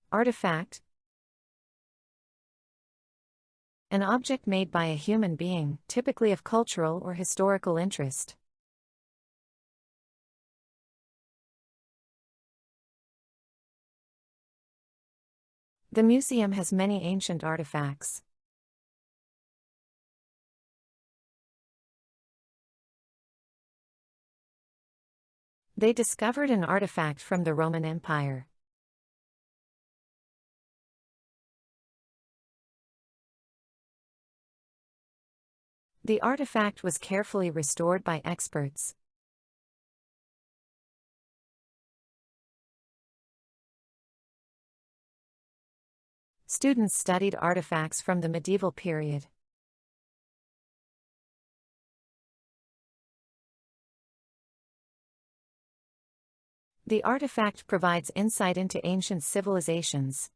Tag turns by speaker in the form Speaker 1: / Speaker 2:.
Speaker 1: Artifact. An object made by a human being, typically of cultural or historical interest. The museum has many ancient artifacts. They discovered an artifact from the Roman Empire. The artifact was carefully restored by experts. Students studied artifacts from the medieval period. The artifact provides insight into ancient civilizations.